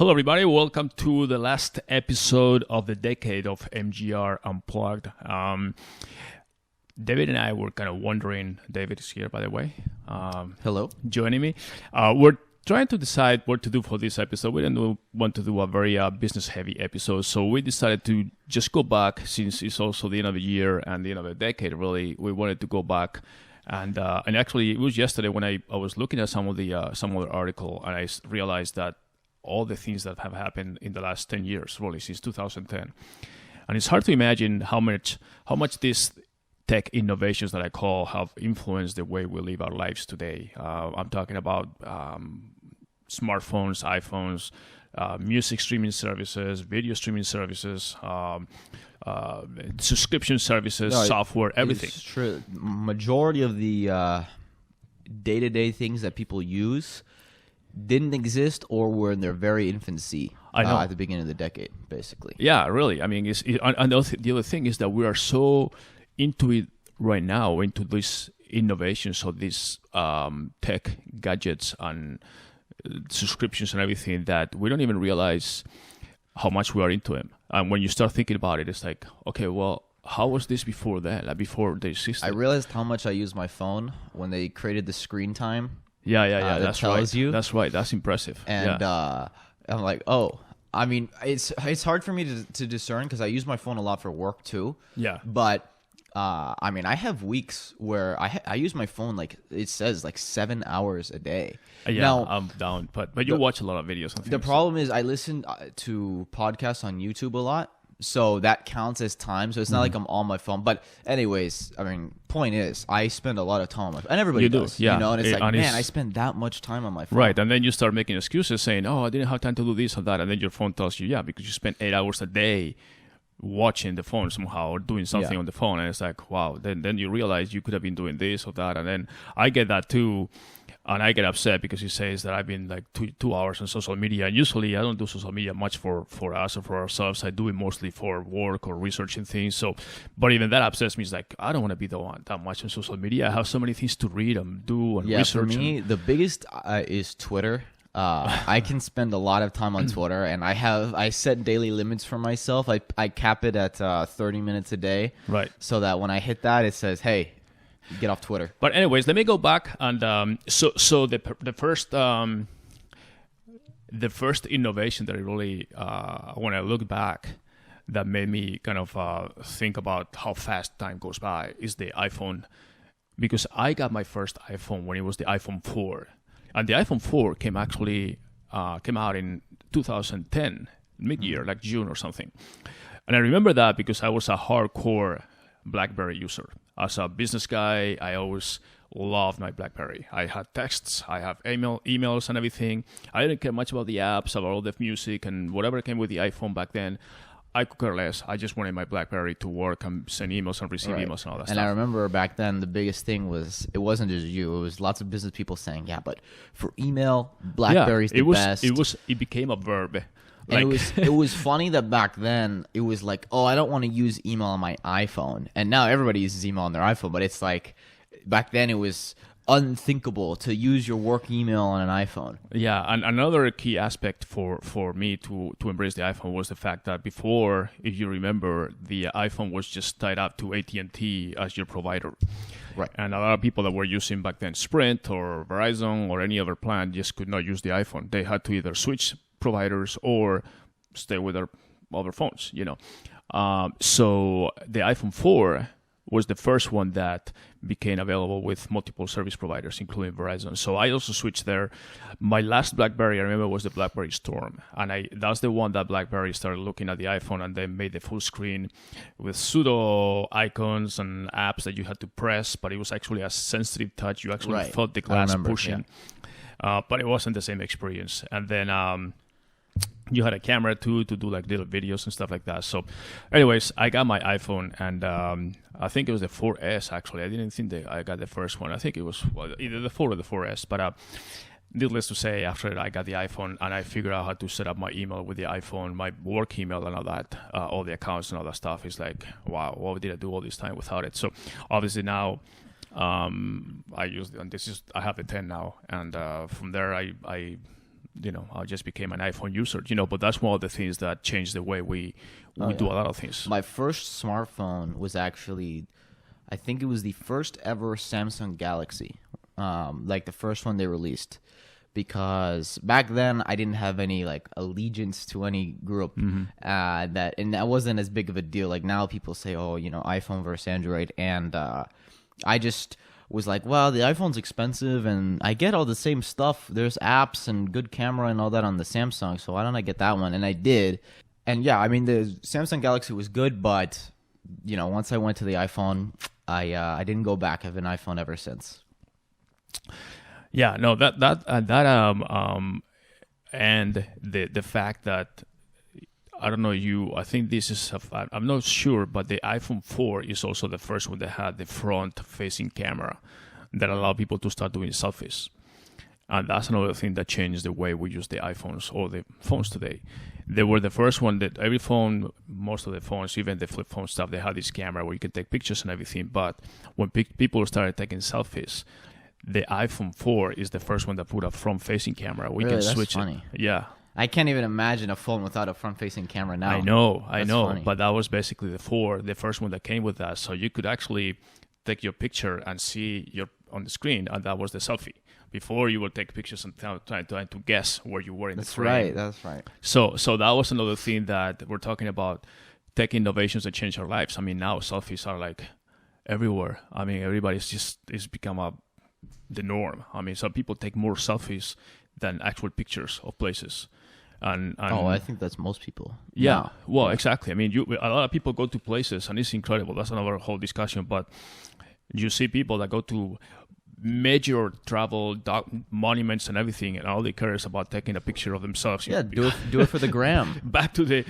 Hello, everybody. Welcome to the last episode of the decade of MGR Unplugged. David and I were kind of wondering, David is here, by the way. Hello. Joining me. We're trying to decide what to do for this episode. We didn't want to do a very business-heavy episode, so we decided to just go back, since it's also the end of the year and the end of the decade, really. We wanted to go back. And actually, it was yesterday when I was looking at some other article, and I realized that all the things that have happened in the last 10 years, really, since 2010. And it's hard to imagine how much these tech innovations that I call have influenced the way we live our lives today. I'm talking about smartphones, iPhones, music streaming services, video streaming services, subscription services, software, everything. It's true. Majority of the day-to-day things that people use didn't exist or were in their very infancy at the beginning of the decade, basically. Yeah, really. I mean, and the other thing is that we are so into it right now, into these innovations of these tech gadgets and subscriptions and everything, that we don't even realize how much we are into them. And when you start thinking about it, it's like, okay, well, how was this before that? Like before they existed? I realized how much I use my phone when they created the screen time. Yeah. That's right. You. That's right. That's impressive. And I'm like, oh, I mean, it's hard for me to discern because I use my phone a lot for work too. Yeah. But I mean, I have weeks where I use my phone like it says like 7 hours a day. Yeah, now, I'm down. But you watch a lot of videos. And things. The problem is I listen to podcasts on YouTube a lot. So that counts as time. So it's not like I'm on my phone. But anyways, I mean, point is, I spend a lot of time on my phone. And everybody does. Yeah. You know, and it's like, man, I spend that much time on my phone. Right. And then you start making excuses saying, oh, I didn't have time to do this or that. And then your phone tells you, yeah, because you spend 8 hours a day watching the phone somehow or doing something on the phone. And it's like, wow, then you realize you could have been doing this or that. And then I get that too. And I get upset because he says that I've been like 2 hours on social media. And usually I don't do social media much for us or for ourselves. I do it mostly for work or researching things. So, but even that upsets me. It's like, I don't want to be the one that much on social media. I have so many things to read and do and research. For me, the biggest is Twitter. I can spend a lot of time on Twitter, and I set daily limits for myself. I cap it at 30 minutes a day. Right. So that when I hit that, it says, hey, get off Twitter. But anyways, let me go back and so the first innovation that I really when I look back that made me kind of think about how fast time goes by is the iPhone, because I got my first iPhone when it was the iPhone 4, and the iPhone 4 came out in 2010 mid-year, like June or something, and I remember that because I was a hardcore BlackBerry user. As a business guy, I always loved my BlackBerry. I had texts, I have emails and everything. I didn't care much about the apps, about all the music and whatever came with the iPhone back then. I could care less. I just wanted my BlackBerry to work and send emails and receive emails and all that stuff. And I remember back then the biggest thing was, it wasn't just you. It was lots of business people saying, yeah, but for email, BlackBerry's the best. It became a verb. And it was funny that back then it was like, oh, I don't want to use email on my iPhone. And now everybody uses email on their iPhone. But it's like back then it was unthinkable to use your work email on an iPhone. Yeah, and another key aspect for me to embrace the iPhone was the fact that before, if you remember, the iPhone was just tied up to AT&T as your provider. Right. And a lot of people that were using back then Sprint or Verizon or any other plan just could not use the iPhone. They had to either switch providers or stay with their other phones, you know. So the iPhone 4 was the first one that became available with multiple service providers, including Verizon. So I also switched there. My last BlackBerry, I remember, was the BlackBerry Storm. And that's the one that BlackBerry started looking at the iPhone and they made the full screen with pseudo icons and apps that you had to press, but it was actually a sensitive touch. You actually felt the glass pushing. Yeah. But it wasn't the same experience. And then you had a camera too to do like little videos and stuff like that. So anyways, I got my iPhone and I think it was the 4S actually. I didn't think that I got the first one. I think it was either the 4 or the 4S. But needless to say, after I got the iPhone and I figured out how to set up my email with the iPhone, my work email and all that, all the accounts and all that stuff, is like, wow, what did I do all this time without it? So obviously now I use, and I have the 10 now, and from there I I just became an iPhone user, but that's one of the things that changed the way we do a lot of things. My first smartphone was actually, I think it was the first ever Samsung Galaxy, like the first one they released. Because back then I didn't have any like allegiance to any group, and that wasn't as big of a deal. Like now people say, oh, iPhone versus Android, and I just was like, well, the iPhone's expensive, and I get all the same stuff. There's apps and good camera and all that on the Samsung, so why don't I get that one? And I did, and yeah, I mean the Samsung Galaxy was good, but once I went to the iPhone, I didn't go back. I've been iPhone ever since. Yeah, no, and the fact that I don't know I think this is I'm not sure, but the iPhone 4 is also the first one that had the front-facing camera that allowed people to start doing selfies, and that's another thing that changed the way we use the iPhones or the phones today. They were the first one that every phone, most of the phones, even the flip phone stuff, they had this camera where you could take pictures and everything. But when people started taking selfies, the iPhone 4 is the first one that put a front-facing camera. We can switch it. Yeah. I can't even imagine a phone without a front-facing camera now. I know. Funny. But that was basically the first one that came with that. So you could actually take your picture and see on the screen, and that was the selfie. Before you would take pictures and trying to guess where you were in the frame. That's right. So that was another thing that we're talking about, tech innovations that change our lives. I mean, now selfies are like everywhere. I mean, it's become the norm. I mean, some people take more selfies than actual pictures of places. And I think that's most people. Yeah, now. Well, exactly. I mean, a lot of people go to places, and it's incredible. That's another whole discussion. But you see people that go to major travel monuments and everything, and all they care is about taking a picture of themselves. Yeah, do it for the gram. back to the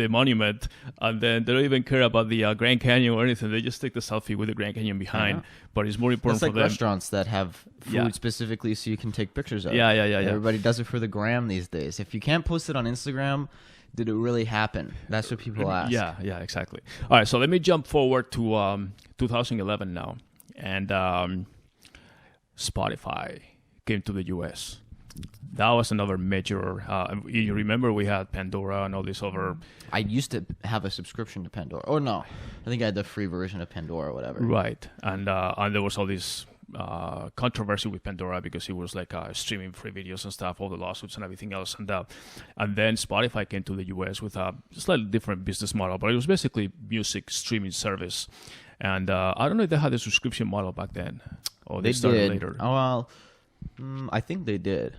monument, and then they don't even care about the Grand Canyon or anything. They just take the selfie with the Grand Canyon behind. But it's more important for them. Restaurants that have food specifically so you can take pictures of. Yeah. Everybody does it for the gram these days. If you can't post it on Instagram, did it really happen? That's what people ask. Yeah, exactly. All right, so let me jump forward to 2011 now. And Spotify came to the US. That was another major. You remember we had Pandora and all these other. I used to have a subscription to Pandora. Oh no, I think I had the free version of Pandora or whatever. Right, and there was all this controversy with Pandora because it was like streaming free videos and stuff, all the lawsuits and everything else, and then Spotify came to the US with a slightly different business model, but it was basically music streaming service. And I don't know if they had a subscription model back then, or they started later. Oh, well, I think they did.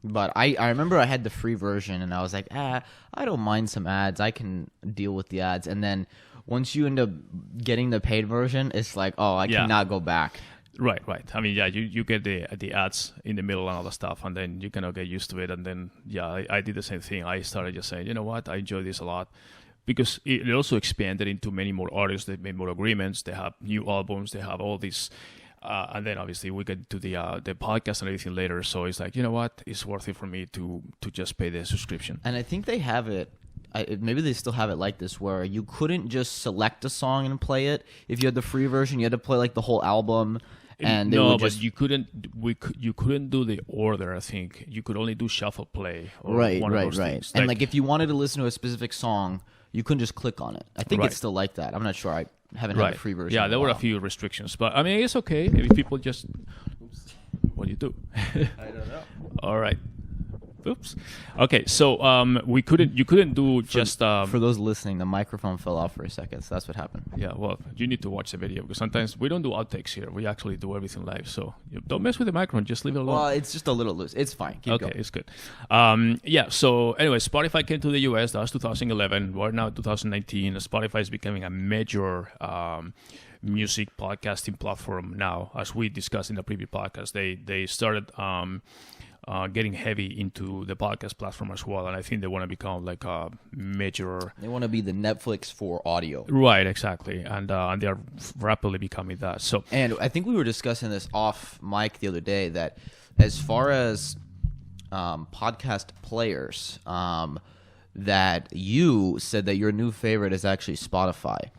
But I remember I had the free version, and I was like, I don't mind some ads. I can deal with the ads. And then once you end up getting the paid version, it's like, I cannot go back. Right. I mean, you get the ads in the middle and all the stuff, and then you kind of get used to it. And then, I did the same thing. I started just saying, you know what, I enjoy this a lot. Because it also expanded into many more artists. They made more agreements. They have new albums. They have all these, and then obviously we get to the podcast and everything later. So it's like, you know what, it's worth it for me to just pay the subscription. And I think they have it. Maybe they still have it like this, where you couldn't just select a song and play it. If you had the free version, you had to play like the whole album. And but you couldn't. You couldn't do the order. I think you could only do shuffle play. Or one of those things. And like if you wanted to listen to a specific song, you couldn't just click on it. I think it's still like that. I'm not sure. I haven't had the free version. Yeah, there were a few restrictions, but I mean, it's okay if people just. What do you do? I don't know. All right. Oops. Okay, so you couldn't do just for those listening, the microphone fell off for a second, so that's what happened. Yeah, well, you need to watch the video because sometimes we don't do outtakes here. We actually do everything live, so don't mess with the microphone. Just leave it alone. Well, it's just a little loose. It's fine. Keep going. It's good. So anyway, Spotify came to the US. That was 2011. We're now 2019. Spotify is becoming a major music podcasting platform now, as we discussed in the previous podcast. They started getting heavy into the podcast platform as well, and I think they want to become like a major. They want to be the Netflix for audio, right? Exactly, and they are rapidly becoming that. So, and I think we were discussing this off mic the other day that as far as podcast players, that you said that your new favorite is actually Spotify.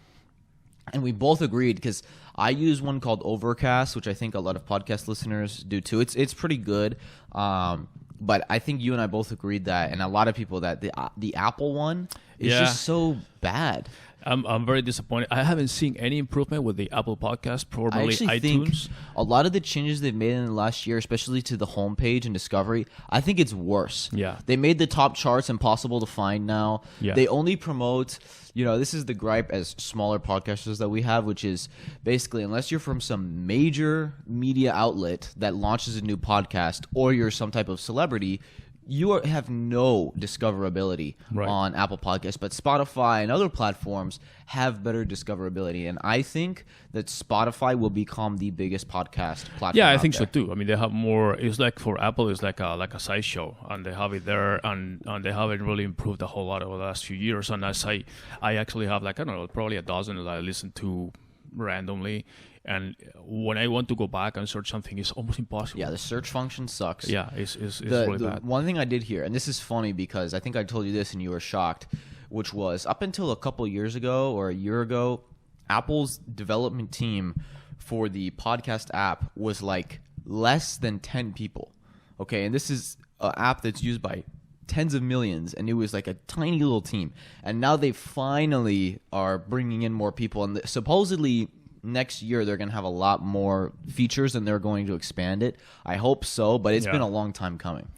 And we both agreed because I use one called Overcast, which I think a lot of podcast listeners do too. It's pretty good, but I think you and I both agreed that, and a lot of people, that the Apple one is just so bad. I'm very disappointed. I haven't seen any improvement with the Apple Podcast, probably I iTunes. think a lot of the changes they've made in the last year, especially to the homepage and discovery, I think it's worse. Yeah. They made the top charts impossible to find now. Yeah. They only promote, this is the gripe as smaller podcasters that we have, which is basically unless you're from some major media outlet that launches a new podcast or you're some type of celebrity, you have no discoverability on Apple Podcasts, but Spotify and other platforms have better discoverability. And I think that Spotify will become the biggest podcast platform. Yeah, I think so too. I mean, they have more. It's like for Apple, it's like a sideshow, and they have it there, and they haven't really improved a whole lot over the last few years. And as I actually have like, I don't know, probably a dozen that I listen to randomly. And when I want to go back and search something, it's almost impossible. Yeah, the search function sucks. Yeah, it's really bad. One thing I did here, and this is funny because I think I told you this and you were shocked, which was up until a couple years ago or a year ago, Apple's development team for the podcast app was like less than 10 people. Okay, and this is an app that's used by tens of millions, and it was like a tiny little team. And now they finally are bringing in more people, and supposedly next year they're going to have a lot more features and they're going to expand it. I hope so, but it's been a long time coming.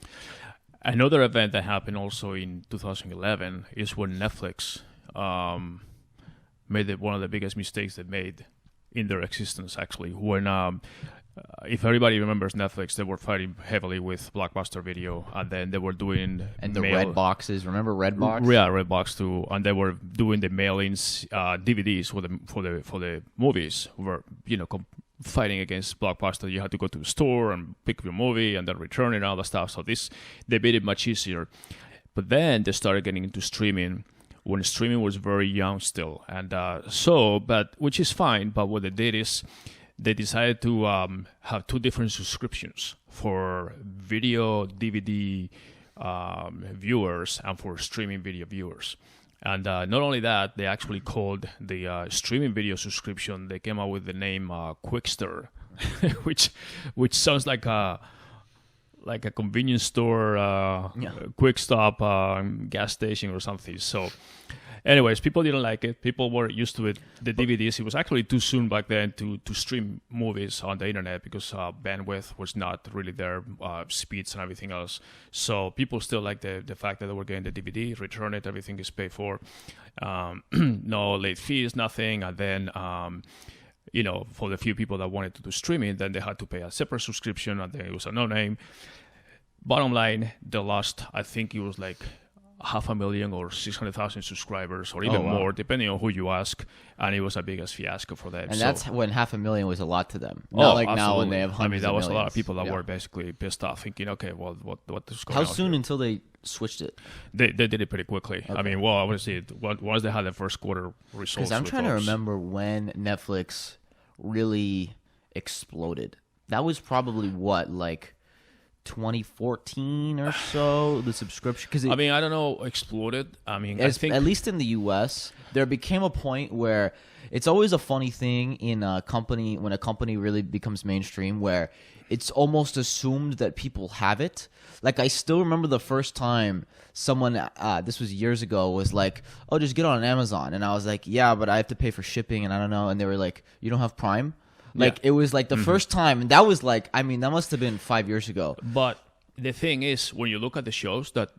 Another event that happened also in 2011 is when Netflix made one of the biggest mistakes they made in their existence, actually. When if everybody remembers Netflix, they were fighting heavily with Blockbuster Video, and then they were doing the red boxes. Remember Redbox? Yeah, Redbox too. And they were doing the mailings, DVDs for the movies. Were fighting against Blockbuster. You had to go to the store and pick your movie and then return it and all that stuff. So they made it much easier. But then they started getting into streaming when streaming was very young still, and which is fine. But what they did is, they decided to have two different subscriptions for video DVD viewers and for streaming video viewers. And not only that, they actually called the streaming video subscription, they came out with the name Quickster, which sounds like a convenience store, quick stop, gas station or something. So anyways, people didn't like it. People were used to it. The DVDs, it was actually too soon back then to stream movies on the internet because bandwidth was not really there, speeds and everything else. So people still like the fact that they were getting the DVD, return it, everything is paid for. No late fees, nothing. And then, for the few people that wanted to do streaming, then they had to pay a separate subscription, and then it was a no-name. Bottom line, they lost, I think it was like 500,000 or 600,000 subscribers, or even more, depending on who you ask. And it was a biggest fiasco for them. And that's when 500,000 was a lot to them. Not like absolutely. now when they have hundreds that of was millions. a lot of people that were basically pissed off, thinking, okay, well, what is going on? How soon here? until they switched it? They did it pretty quickly. Okay. I mean, well, obviously, once they had the first quarter results. Because I'm trying to remember when Netflix really exploded. That was probably like 2014 or so, the subscription. Because I don't know, exploded. I think at least in the US, there became a point where it's always a funny thing in a company when a company really becomes mainstream, where it's almost assumed that people have it. Like, I still remember the first time someone, this was years ago, was like, "Oh, just get on Amazon," and I was like, "Yeah, but I have to pay for shipping," and I don't know. And they were like, "You don't have Prime?" Like, it was like the first time, and that was like, that must have been 5 years ago. But the thing is, when you look at the shows that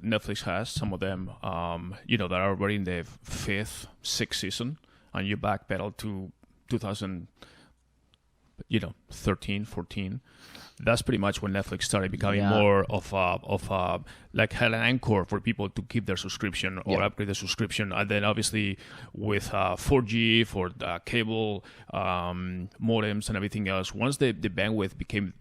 Netflix has, some of them, that are already in the 5th, 6th season, and you backpedal to 2013, 14, that's pretty much when Netflix started becoming more of like had an anchor for people to keep their subscription or upgrade their subscription. And then obviously with 4G for cable modems and everything else, once the bandwidth became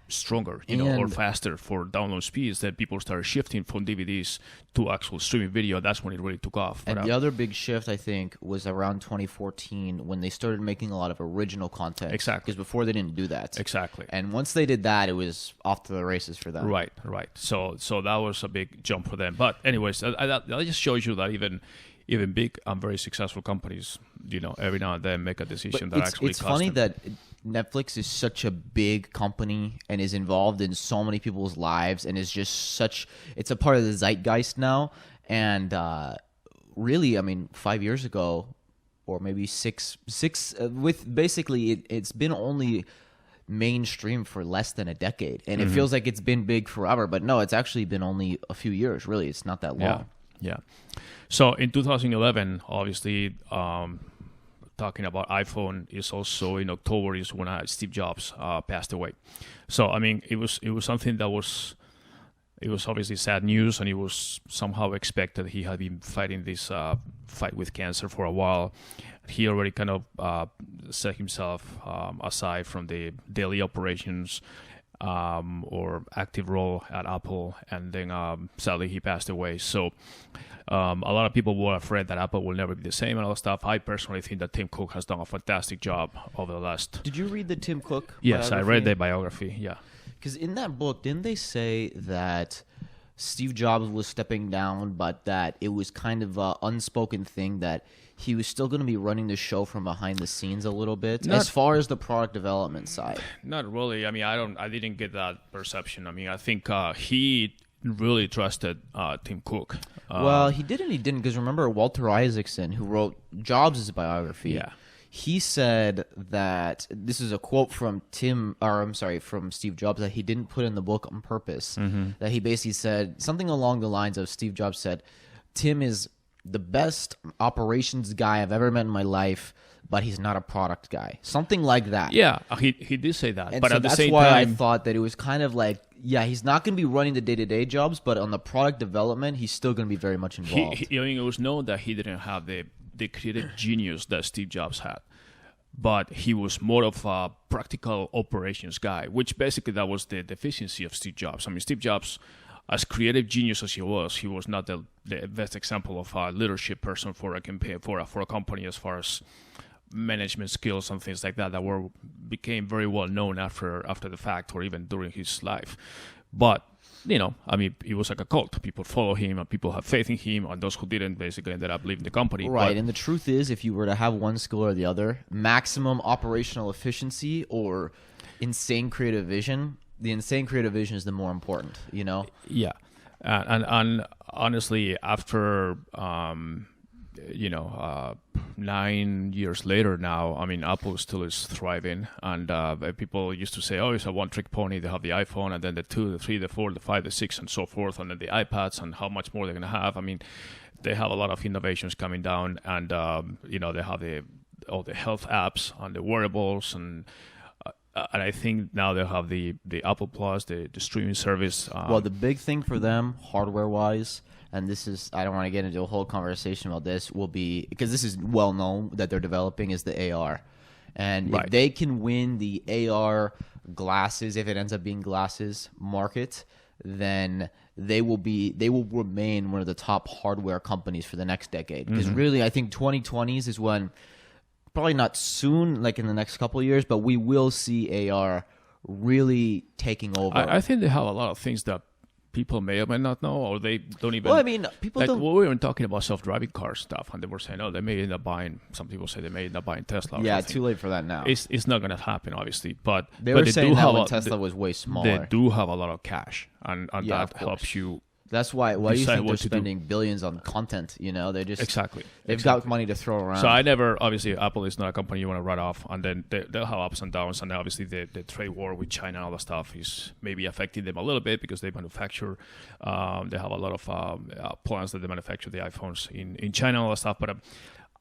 stronger, or faster for download speeds, that people started shifting from DVDs to actual streaming video. That's when it really took off. And the other big shift, I think, was around 2014 when they started making a lot of original content. Exactly. Because before they didn't do that. Exactly. And once they did that, it was off to the races for them. Right. So that was a big jump for them. But anyways, that just shows you that even big and very successful companies, every now and then make a decision that actually it's costs funny them. that Netflix is such a big company and is involved in so many people's lives and is just it's a part of the zeitgeist now. And really, I mean, 5 years ago, or maybe six, with basically it's been only mainstream for less than a decade, and it feels like it's been big forever, but no, it's actually been only a few years. Really, it's not that long. Yeah. So in 2011, obviously, talking about iPhone is also in October is when Steve Jobs passed away. So I mean, it was something that was. It was obviously sad news, and it was somehow expected. He had been fighting this fight with cancer for a while. He already kind of set himself aside from the daily operations or active role at Apple, and then sadly he passed away. So a lot of people were afraid that Apple will never be the same and all that stuff. I personally think that Tim Cook has done a fantastic job over the last... Did you read the Tim Cook Yes, biography? I read the biography, yeah. Because in that book, didn't they say that Steve Jobs was stepping down, but that it was kind of an unspoken thing that he was still going to be running the show from behind the scenes a little bit, as far as the product development side? Not really. I mean, I didn't get that perception. I mean, I think he really trusted Tim Cook. Well, he did and he didn't, because remember Walter Isaacson, who wrote Jobs' biography. Yeah. He said that, this is a quote from from Steve Jobs, that he didn't put in the book on purpose. That he basically said something along the lines of, Steve Jobs said, Tim is the best operations guy I've ever met in my life, but he's not a product guy. Something like that. Yeah, he did say that. And but so at the that's same why time, I thought that it was kind of like, yeah, he's not going to be running the day-to-day jobs, but on the product development, he's still going to be very much involved. I mean, it was known that he didn't have the creative genius that Steve Jobs had. But he was more of a practical operations guy, which basically that was the deficiency of Steve Jobs. I mean, Steve Jobs, as creative genius as he was not the best example of a leadership person for a campaign, for a company, as far as management skills and things like that became very well known after the fact, or even during his life. But I mean, he was like a cult. People follow him, and people have faith in him, and those who didn't basically ended up leaving the company. Right, and the truth is, if you were to have one skill or the other, maximum operational efficiency or insane creative vision, the insane creative vision is the more important, Yeah, and honestly, after 9 years later now, I mean, Apple still is thriving, and people used to say, oh, it's a one-trick pony. They have the iPhone, and then the 2, the 3, the 4, the 5, the 6, and so forth, and then the iPads, and how much more they're going to have. I mean, they have a lot of innovations coming down, and, they have all the health apps and the wearables, and I think now they have the Apple Plus, the streaming service. Well, the big thing for them, hardware-wise, and this is, I don't want to get into a whole conversation about this, will be, because this is well known that they're developing, is the AR. And right. If they can win the AR glasses, if it ends up being glasses market, then they will remain one of the top hardware companies for the next decade. Because really, I think 2020s is when, probably not soon, like in the next couple of years, but we will see AR really taking over. I think they have a lot of things that people may or may not know, or they don't even... Well, I mean, people don't... We were talking about self-driving car stuff, and they were saying, oh, they may end up buying... Some people say they may end up buying Tesla. Yeah, too late for that now. It's not going to happen, obviously, but... They were saying that when Tesla was way smaller. They do have a lot of cash, and yeah, that helps you... That's why do you think they're spending billions on content? They're just... Exactly. They've got money to throw around. So obviously, Apple is not a company you want to write off, and then they'll have ups and downs, and obviously the trade war with China and all that stuff is maybe affecting them a little bit because they manufacture, they have a lot of plants that they manufacture the iPhones in China and all that stuff, but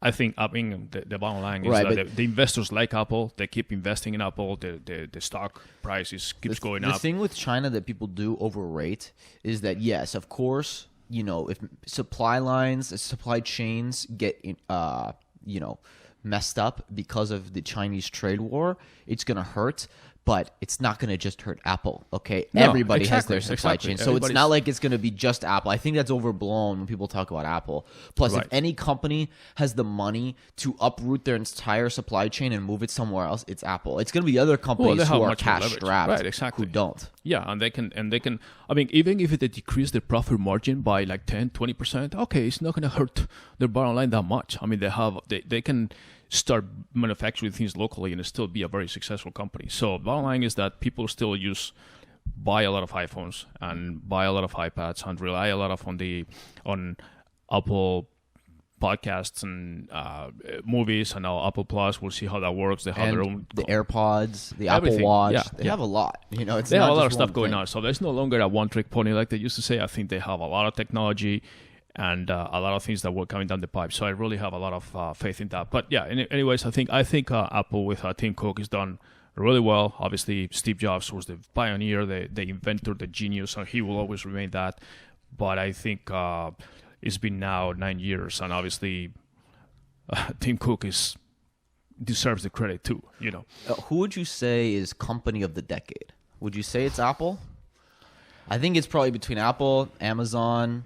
I think the bottom line is that the investors like Apple. They keep investing in Apple. The stock prices keeps going up. The thing with China that people do overrate is that, yes, of course, if supply chains get messed up because of the Chinese trade war, it's going to hurt. but it's not going to just hurt Apple, okay? No, Everybody has exactly, their supply exactly. chain. So it's not like it's going to be just Apple. I think that's overblown when people talk about Apple. Plus, if any company has the money to uproot their entire supply chain and move it somewhere else, it's Apple. It's going to be other companies who are cash-strapped who don't. Yeah, and they can. I mean, even if they decrease their profit margin by like 10, 20%, okay, it's not going to hurt their bottom line that much. I mean, they can start manufacturing things locally and still be a very successful company. So bottom line is that people still buy a lot of iPhones and buy a lot of iPads and rely a lot on Apple podcasts and movies, and now Apple Plus. We'll see how that works. They have their own AirPods, the Apple Watch. They have a lot. They have a lot of stuff going on. So there's no longer a one-trick pony like they used to say. I think they have a lot of technology and a lot of things that were coming down the pipe. So I really have a lot of faith in that. But yeah, anyways, I think Apple with Tim Cook has done really well. Obviously, Steve Jobs was the pioneer, the inventor, the genius, and he will always remain that. But I think it's been now 9 years, and obviously Tim Cook deserves the credit too. Who would you say is company of the decade? Would you say it's Apple? I think it's probably between Apple, Amazon,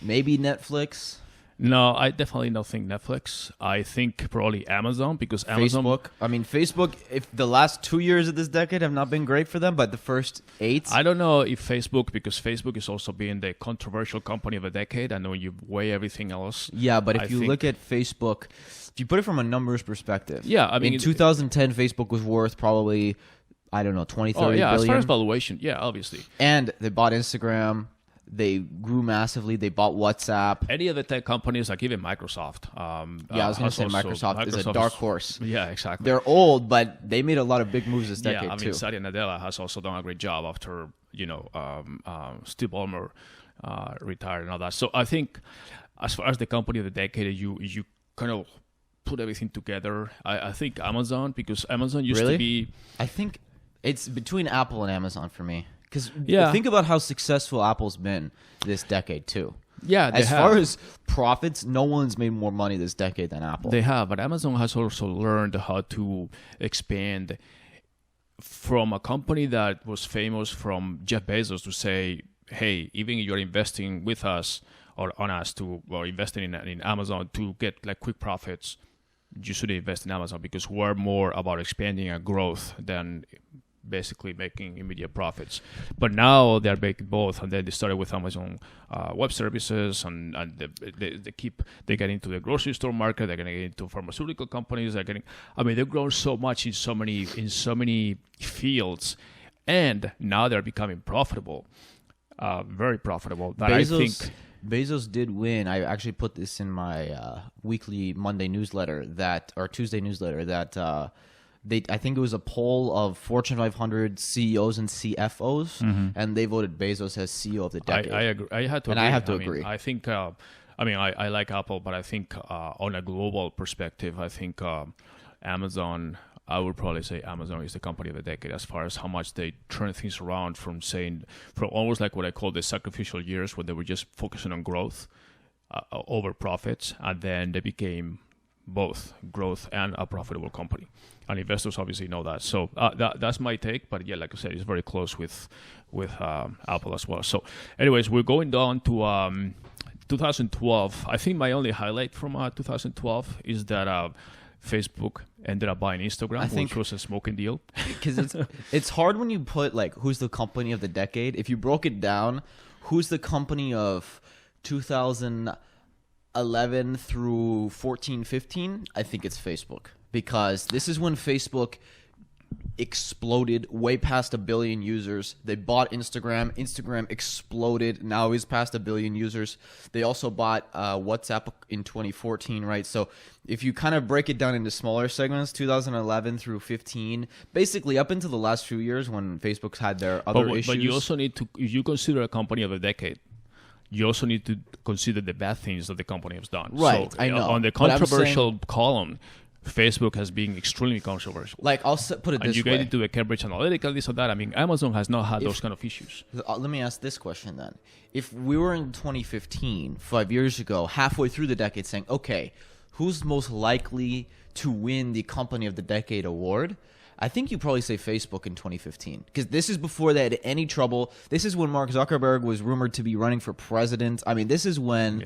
maybe Netflix. No, I definitely don't think Netflix. I think probably Amazon, because Amazon... Facebook, if the last 2 years of this decade have not been great for them, but the first 8... I don't know if Facebook, because Facebook is also being the controversial company of the decade. I know you weigh everything else. Yeah, but if you look at Facebook, if you put it from a numbers perspective... Yeah, I mean... In 2010, Facebook was worth probably, I don't know, 20, 30 billion. As far as valuation, yeah, obviously. And they bought Instagram... They grew massively. They bought WhatsApp. Any of the tech companies, like even Microsoft. I was going to say Microsoft is a dark horse. Yeah, exactly. They're old, but they made a lot of big moves this decade too. Satya Nadella has also done a great job after Steve Ballmer retired and all that. So I think, as far as the company of the decade, you kind of put everything together. I think Amazon, because Amazon used to be. I think it's between Apple and Amazon for me. Because think about how successful Apple's been this decade, too. Yeah, as far as profits, no one's made more money this decade than Apple. They have, but Amazon has also learned how to expand from a company that was famous from Jeff Bezos to say, hey, even if you're investing with us or on us or investing in Amazon to get like quick profits, you should invest in Amazon, because we're more about expanding and growth than basically making immediate profits. But now they're making both, and then they started with Amazon Web Services, and they get into the grocery store market. They're going to get into pharmaceutical companies. They've grown so much in so many fields, and now they're becoming profitable, very profitable. That Bezos did win. I actually put this in my weekly Monday newsletter or Tuesday newsletter that. I think it was a poll of Fortune 500 CEOs and CFOs, and they voted Bezos as CEO of the decade. I agree. I have to agree. I think. I like Apple, but I think on a global perspective, I think Amazon. I would probably say Amazon is the company of the decade, as far as how much they turn things around from almost like what I call the sacrificial years, where they were just focusing on growth over profits, and then they became both growth and a profitable company, and investors obviously know that. So that's my take. But yeah, like I said, it's very close with Apple as well. So, anyways, we're going down to 2012. I think my only highlight from 2012 is that Facebook ended up buying Instagram, which was a smoking deal. Because it's hard when you put like who's the company of the decade. If you broke it down, who's the company of 2011 through 14, 15, I think it's Facebook, because this is when Facebook exploded way past 1 billion users. They bought Instagram. Instagram exploded. Now is past 1 billion users. They also bought WhatsApp in 2014, right? So if you kind of break it down into smaller segments, 2011 through 15, basically up into the last few years when Facebook's had their other issues. But you also need to, if you consider a company of a decade, you also need to consider the bad things that the company has done. Right, so, I know. On the controversial column, Facebook has been extremely controversial. Like, I'll put it this way. And you get into the Cambridge Analytica, this or that. I mean, Amazon has not had those kind of issues. Let me ask this question then. If we were in 2015, 5 years ago, halfway through the decade, saying, okay, who's most likely to win the Company of the Decade award? I think you probably say Facebook in 2015, because this is before they had any trouble. This is when Mark Zuckerberg was rumored to be running for president. I mean, this is when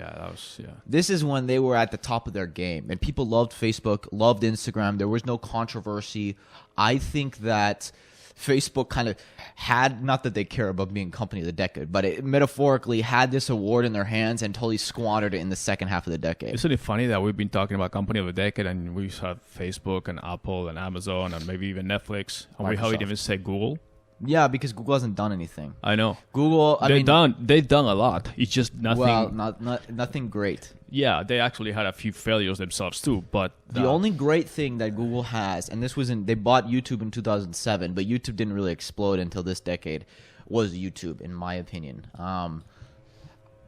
this is when they were at the top of their game, and people loved Facebook, loved Instagram. There was no controversy. I think that Facebook kind of had, not that they care about being company of the decade, but it metaphorically had this award in their hands and totally squandered it in the second half of the decade. Isn't it funny that we've been talking about company of the decade, and we have Facebook and Apple and Amazon and maybe even Netflix, and we haven't even said Google? Yeah, because Google hasn't done anything. I know. Google, they've done a lot. It's just nothing. Well, nothing great. Yeah, they actually had a few failures themselves too, but the only great thing that Google has, and this was they bought YouTube in 2007, but YouTube didn't really explode until this decade, was YouTube, in my opinion.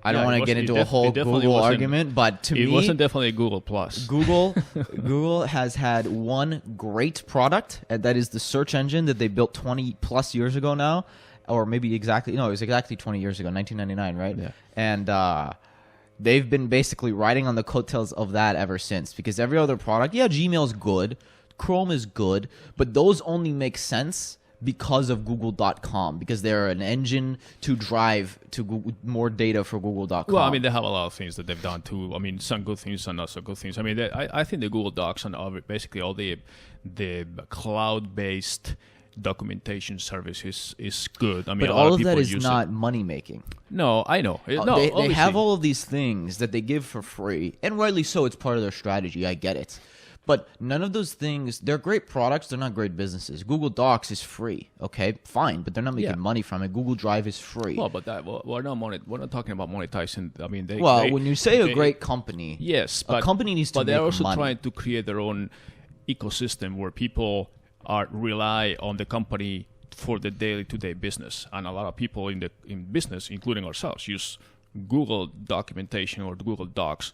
I don't want to get into a whole Google argument, but to me, it wasn't definitely Google Plus. Google has had one great product, and that is the search engine that they built 20 plus years ago now, or maybe it was exactly 20 years ago, 1999, right? Yeah. And they've been basically riding on the coattails of that ever since, because every other product, Gmail's good, Chrome is good, but those only make sense because of Google.com, because they're an engine to drive to Google, more data for Google.com. Well, I mean, they have a lot of things that they've done too. I mean, some good things and not so good things. I mean, I think the Google Docs and basically all the cloud-based documentation service is good. I mean, but all of that is not money making. No, I know. They have all of these things that they give for free, and rightly so. It's part of their strategy. I get it. But none of those things, they're great products. They're not great businesses. Google Docs is free. Okay, fine, but they're not making money from it. Google Drive is free. Well, but we're not talking about monetizing. I mean, when you say a great company, yes, a company needs to make money. But they're also trying to create their own ecosystem where people rely on the company for the day-to-day business, and a lot of people in business, including ourselves, use Google documentation or Google Docs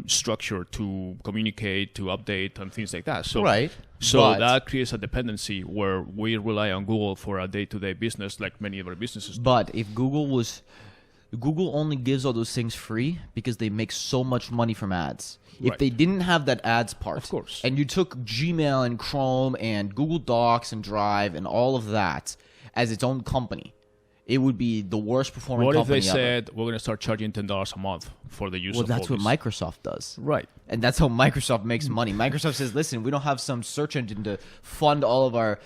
structure to communicate, to update, and things like that. So, that creates a dependency where we rely on Google for our day-to-day business, like many other businesses do. But if Google only gives all those things free because they make so much money from ads. If they didn't have that ads part, of course, and you took Gmail and Chrome and Google Docs and Drive and all of that as its own company, it would be the worst performing company ever. What if they said, we're going to start charging $10 a month for the use of all that's what Microsoft does. Right. And that's how Microsoft makes money. Microsoft says, listen, we don't have some search engine to fund all of our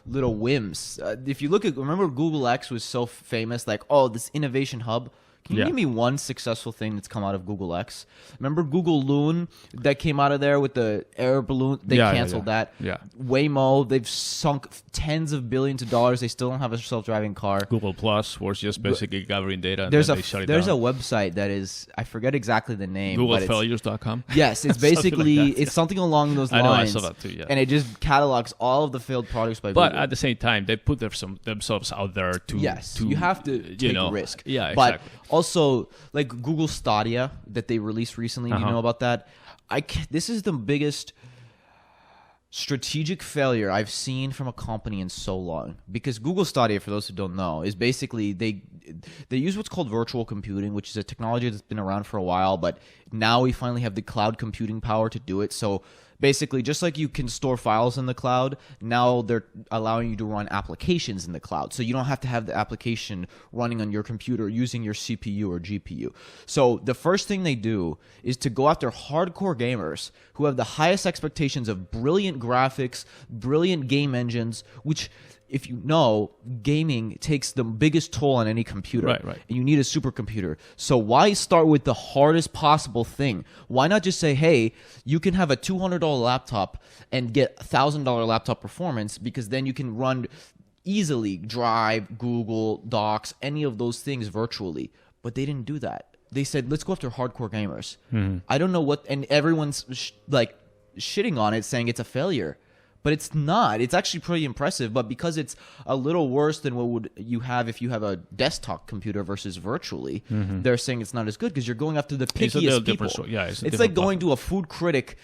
little whims. If you remember Google X was so famous, like, this innovation hub. Can you give me one successful thing that's come out of Google X? Remember Google Loon that came out of there with the air balloon? They canceled that. Yeah. Waymo, they've sunk tens of billions of dollars. They still don't have a self-driving car. Google Plus was just basically gathering data, and they shut it down. There's a website that is, I forget exactly the name. GoogleFailures.com? Yes, it's basically, like it's something along those lines. I saw that too, yeah. And it just catalogs all of the failed products by Google. But at the same time, they put themselves out there to... Yes, you have to take a risk. Yeah, exactly. But also, like Google Stadia that they released recently, do you know about that? This is the biggest strategic failure I've seen from a company in so long. Because Google Stadia, for those who don't know, is basically they use what's called virtual computing, which is a technology that's been around for a while, but now we finally have the cloud computing power to do it. So basically, just like you can store files in the cloud, now they're allowing you to run applications in the cloud. So you don't have to have the application running on your computer using your CPU or GPU. So the first thing they do is to go after hardcore gamers who have the highest expectations of brilliant graphics, brilliant game engines, which... if you know, gaming takes the biggest toll on any computer. Right. And you need a supercomputer. So why start with the hardest possible thing? Why not just say, hey, you can have a $200 laptop and get $1,000 laptop performance, because then you can run easily Drive, Google, Docs, any of those things virtually. But they didn't do that. They said, let's go after hardcore gamers. Mm-hmm. I don't know what, and everyone's shitting on it, saying it's a failure. But it's not. It's actually pretty impressive. But because it's a little worse than what would you have if you have a desktop computer versus virtually, they're saying it's not as good because you're going after the pickiest people. It's like going to a food critic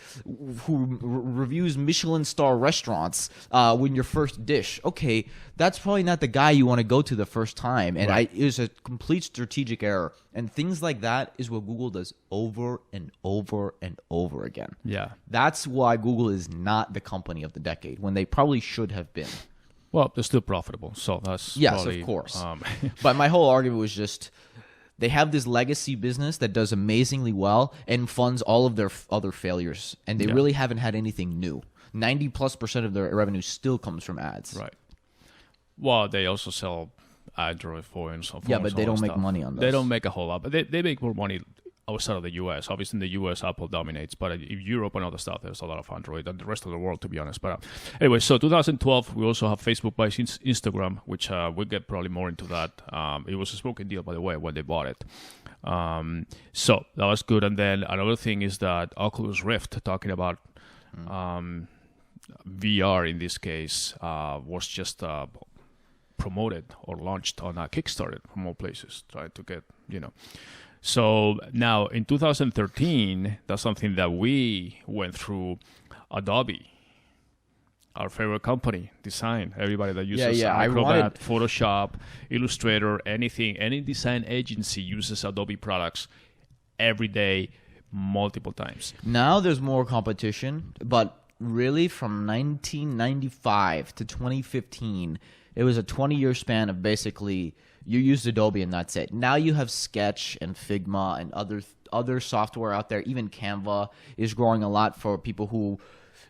who reviews Michelin star restaurants when your first dish. Okay, that's probably not the guy you want to go to the first time. And it was a complete strategic error. And things like that is what Google does over and over and over again. Yeah. That's why Google is not the company of the decade when they probably should have been. Well, they're still profitable, so that's Yes, probably, of course. But my whole argument was just they have this legacy business that does amazingly well and funds all of their other failures, and they really haven't had anything new. 90+% of their revenue still comes from ads. Right. Well, they also sell Android phones. Yeah, but they don't make money on those. They don't make a whole lot, but they make more money outside of the U.S. Obviously, in the U.S., Apple dominates, but in Europe and other stuff, there's a lot of Android and the rest of the world, to be honest. But anyway, so 2012, we also have Facebook buys Instagram, which we'll get probably more into that. It was a smoking deal, by the way, when they bought it. So that was good. And then another thing is that Oculus Rift, talking about VR in this case, was just promoted or launched on a Kickstarter from all places, trying to get, So now in 2013, that's something that we went through. Adobe, our favorite company, design. Everybody that uses Acrobat, Photoshop, Illustrator, anything, any design agency uses Adobe products every day, multiple times. Now there's more competition, but really from 1995 to 2015, it was a 20-year span of basically you used Adobe and that's it. Now you have Sketch and Figma and other software out there. Even Canva is growing a lot for people who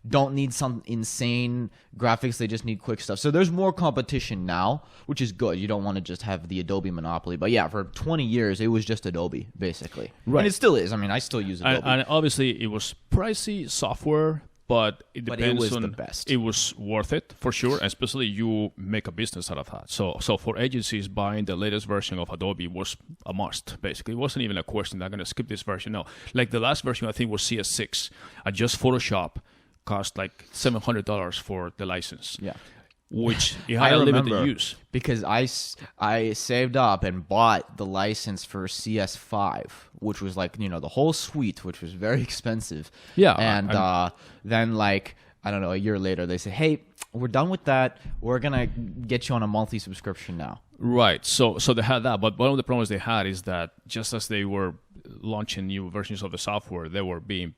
don't need some insane graphics. They just need quick stuff. So there's more competition now, which is good. You don't want to just have the Adobe monopoly. But yeah, for 20 years, it was just Adobe, basically. Right. And it still is. I mean, I still use Adobe. And obviously, it was pricey software, but it depends was on the best. It was worth it for sure, especially you make a business out of that. So for agencies, buying the latest version of Adobe was a must. Basically, it wasn't even a question. I'm going to skip this version. No, like the last version I think was CS6, and just Photoshop cost like $700 for the license. Yeah. Which you had a limited use. Because I saved up and bought the license for CS5, which was like, the whole suite, which was very expensive. Yeah. And then like, I don't know, a year later, they say, hey, we're done with that. We're going to get you on a monthly subscription now. Right. So they had that. But one of the problems they had is that just as they were launching new versions of the software, they were being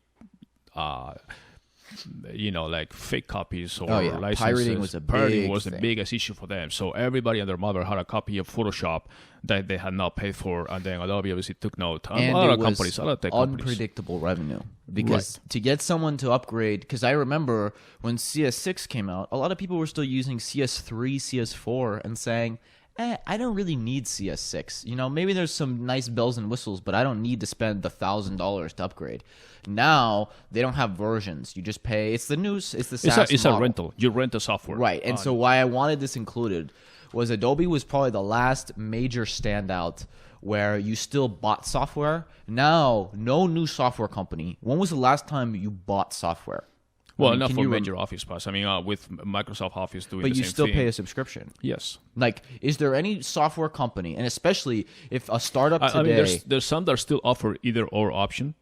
like fake copies or licenses. Pirating was the biggest issue for them. So everybody and their mother had a copy of Photoshop that they had not paid for, and then Adobe obviously took note. And a lot of companies, tech unpredictable revenue. Because to get someone to upgrade, because I remember when CS6 came out, a lot of people were still using CS3, CS4, and saying, I don't really need CS6. Maybe there's some nice bells and whistles, but I don't need to spend the $1,000 to upgrade. Now they don't have versions. You just pay. It's the SaaS It's a rental. You rent the software. Right. And so why I wanted this included was Adobe was probably the last major standout where you still bought software. Now, no new software company. When was the last time you bought software? Well, not for major Office Pass. I mean, with Microsoft Office doing the same thing. But you still pay a subscription. Yes. Like, is there any software company, and especially if a startup today... I mean, there's some that still offer either or option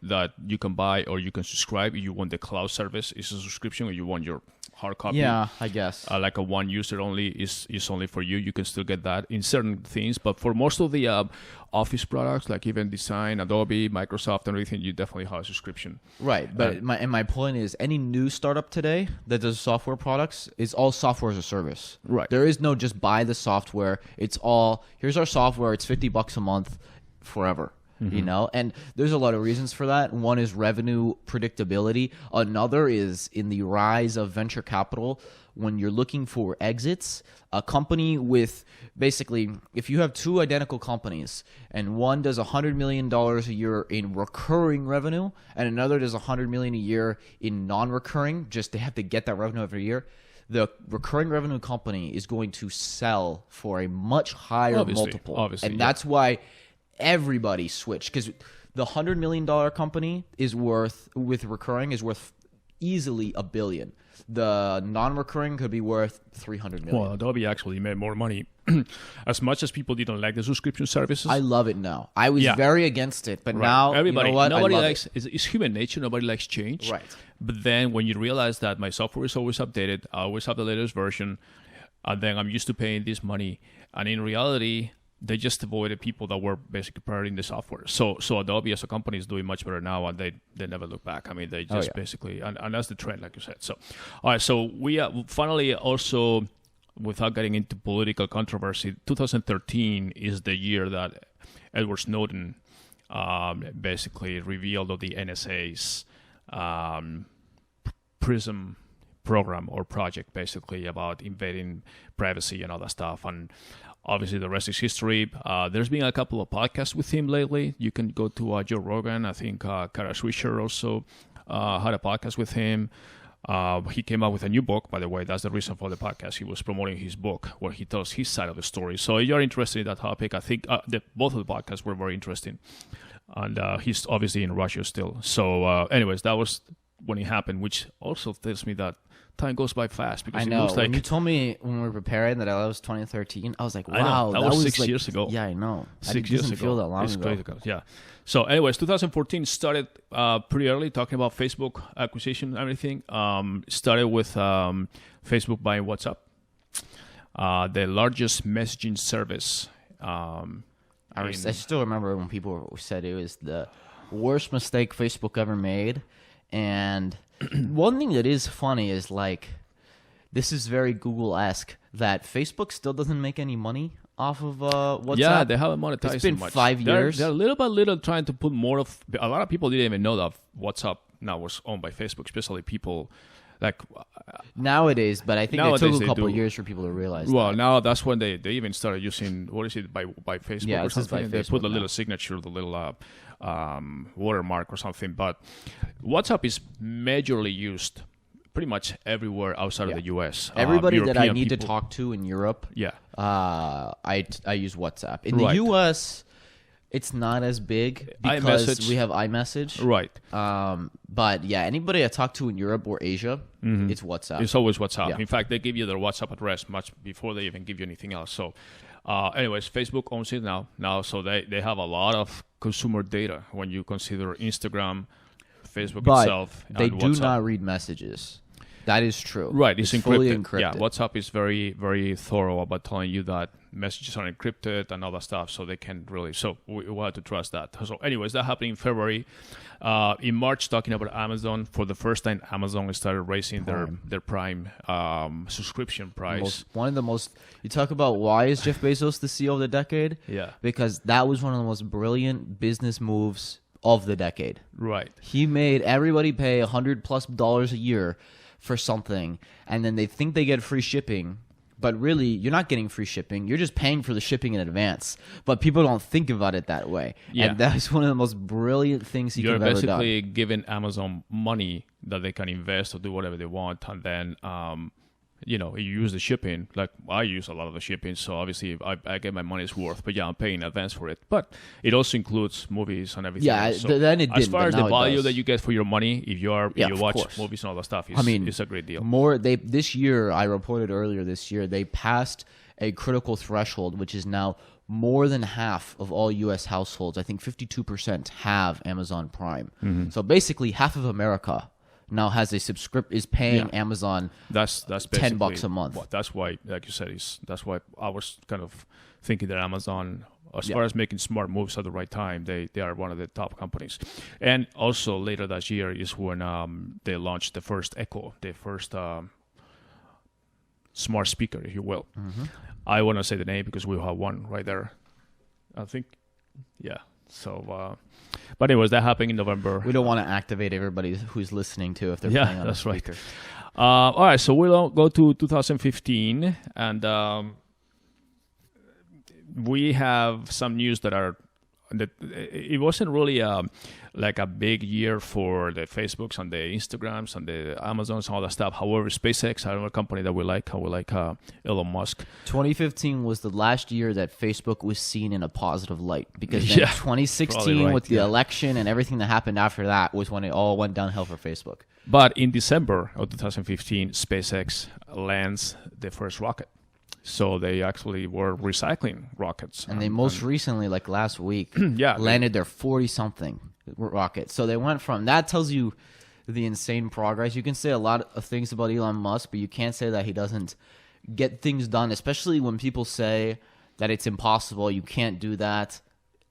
that you can buy or you can subscribe. If you want the cloud service, it's a subscription, or you want your hard copy. Yeah, I guess. Like a one user only is only for you. You can still get that in certain things. But for most of the Office products, like even Design, Adobe, Microsoft, and everything, you definitely have a subscription. Right. But my point is, any new startup today that does software products is all software as a service. Right. There is no just buy the software. It's all, here's our software. It's $50 a month forever. Mm-hmm. And there's a lot of reasons for that. One is revenue predictability. Another is in the rise of venture capital. When you're looking for exits, a company with basically, if you have two identical companies and one does $100 million a year in recurring revenue and another does $100 million a year in non-recurring, just they have to get that revenue every year, the recurring revenue company is going to sell for a much higher multiple. And that's why everybody switched, because the $100 million company is worth easily $1 billion. The non-recurring could be worth $300 million. Well, Adobe actually made more money. As much as people didn't like the subscription services, I love it now. I was very against it, but now everybody, nobody likes it. It's human nature. Nobody likes change. Right. But then when you realize that my software is always updated, I always have the latest version, and then I'm used to paying this money, and in reality, they just avoided people that were basically pirating the software. So Adobe as a company is doing much better now, and they never look back. I mean, they just basically, and that's the trend, like you said. So, all right, so we finally also, without getting into political controversy, 2013 is the year that Edward Snowden basically revealed of the NSA's PRISM program or project, basically about invading privacy and all that stuff. And obviously the rest is history. There's been a couple of podcasts with him lately. You can go to Joe Rogan. I think Kara Swisher also had a podcast with him. He came out with a new book, by the way. That's the reason for the podcast. He was promoting his book where he tells his side of the story. So if you're interested in that topic, I think both of the podcasts were very interesting. And he's obviously in Russia still. So anyways, that was when it happened, which also tells me that time goes by fast. Because I know. It looks like, when you told me when we were preparing that was 2013, I was like, wow. That was 6 years ago. Yeah, I know. 6 years ago. It doesn't feel that long it's ago. Crazy. Yeah. So anyways, 2014 started pretty early, talking about Facebook acquisition and everything. Started with Facebook buying WhatsApp, the largest messaging service. I still remember when people said it was the worst mistake Facebook ever made. And one thing that is funny is, like, this is very Google-esque, that Facebook still doesn't make any money off of WhatsApp. Yeah, they haven't monetized It's been so much. 5 years. They're little by little trying to put more of... A lot of people didn't even know that WhatsApp now was owned by Facebook, especially people like... Nowadays, but I think it took a couple of years for people to realize Well, that. now that's when they even started using... What is it? By Facebook Yeah, or it's just by something? They Facebook put the now. little signature, the little watermark or something. But WhatsApp is majorly used pretty much everywhere outside of the US. Everybody that I European need to people- talk to in Europe, Yeah. I use WhatsApp. In Right. the US, it's not as big because iMessage. we have iMessage. Right. But yeah, anybody I talk to in Europe or Asia, it's WhatsApp. It's always WhatsApp. Yeah. In fact, they give you their WhatsApp address much before they even give you anything else. So, anyways, Facebook owns it now, so they have a lot of consumer data when you consider Instagram, Facebook But itself, they and do WhatsApp. not read messages. That is true. Right, it's fully encrypted. encrypted. Yeah, WhatsApp is very, very thorough about telling you that messages are encrypted and all that stuff, so they can really... So we have to trust that. So anyways, that happened in February. In March, talking about Amazon, for the first time, Amazon started raising their Prime subscription price. One of the most... You talk about why is Jeff Bezos the CEO of the decade? Yeah. Because that was one of the most brilliant business moves of the decade. Right. He made everybody pay $100+ a year for something, and then they think they get free shipping, but really you're not getting free shipping. You're just paying for the shipping in advance. But people don't think about it that way. Yeah. And that's one of the most brilliant things he You're could have ever done. basically giving Amazon money that they can invest or do whatever they want, and then you use the shipping. Like I use a lot of the shipping, so obviously I get my money's worth. But yeah, I'm paying in advance for it. But it also includes movies and everything. Yeah, else. So then it as didn't, far but as now the it value does. that you get for your money, if you watch course. movies and all that stuff, it's a great deal. This year, I reported earlier this year, they passed a critical threshold, which is now more than half of all U.S. households. I think 52% have Amazon Prime. Mm-hmm. So basically, half of America now has is paying Amazon That's $10 a month. That's why, like you said, that's why I was kind of thinking that Amazon, as far as making smart moves at the right time, they are one of the top companies. And also later that year is when they launched the first Echo, the first smart speaker, if you will. Mm-hmm. I want to say the name because we have one right there. I think, yeah. So, but anyways, that happened in November. We don't want to activate everybody who's listening to if they're playing on that's a speaker. Right. All right, so we'll go to 2015, and we have some news that it wasn't really like a big year for the Facebooks and the Instagrams and the Amazons and all that stuff. However, SpaceX, another company that we like Elon Musk. 2015 was the last year that Facebook was seen in a positive light, because then Yeah, 2016 right, with the election and everything that happened after that was when it all went downhill for Facebook. But in December of 2015, SpaceX lands the first rocket. So they actually were recycling rockets. And they most recently, like last week, Yeah, landed their 40-something rocket. So they went from... That tells you the insane progress. You can say a lot of things about Elon Musk, but you can't say that he doesn't get things done, especially when people say that it's impossible. You can't do that.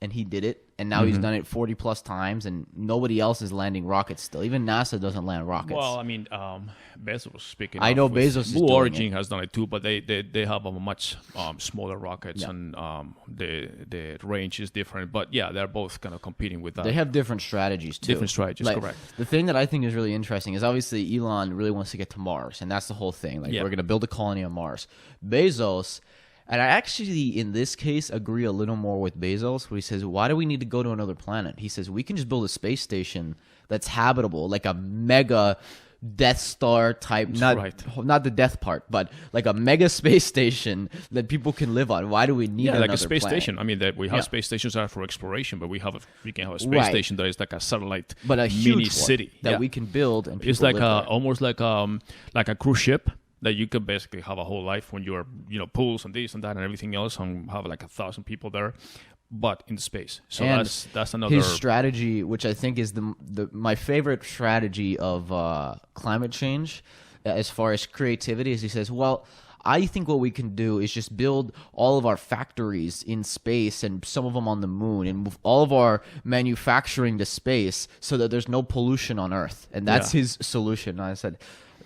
And he did it. And now he's done it 40 plus times, and nobody else is landing rockets still. Even NASA doesn't land rockets. Well, I mean, Bezos speaking. I know Bezos is Blue doing Origin it. has done it too, but they have a much smaller rockets, and the range is different. But yeah, they're both kind of competing with that. They have different strategies too. Different strategies, like, correct. The thing that I think is really interesting is obviously Elon really wants to get to Mars, and that's the whole thing. Like we're going to build a colony on Mars. Bezos. And I actually, in this case, agree a little more with Bezos, where he says, why do we need to go to another planet? He says, we can just build a space station that's habitable, like a mega Death Star type, not the death part, but like a mega space station that people can live on. Why do we need another like a space planet? station. I mean, we have space stations that are for exploration, but we can have a space station that is like a satellite, but a mini huge city that we can build, and people it's like live there. almost like a cruise ship. That you can basically have a whole life when you're, pools and this and that and everything else, and have like 1,000 people there, but in space. So and that's another. His strategy, which I think is my favorite strategy of climate change, as far as creativity, is he says, well, I think what we can do is just build all of our factories in space and some of them on the moon, and move all of our manufacturing to space so that there's no pollution on Earth. And that's his solution. And I said,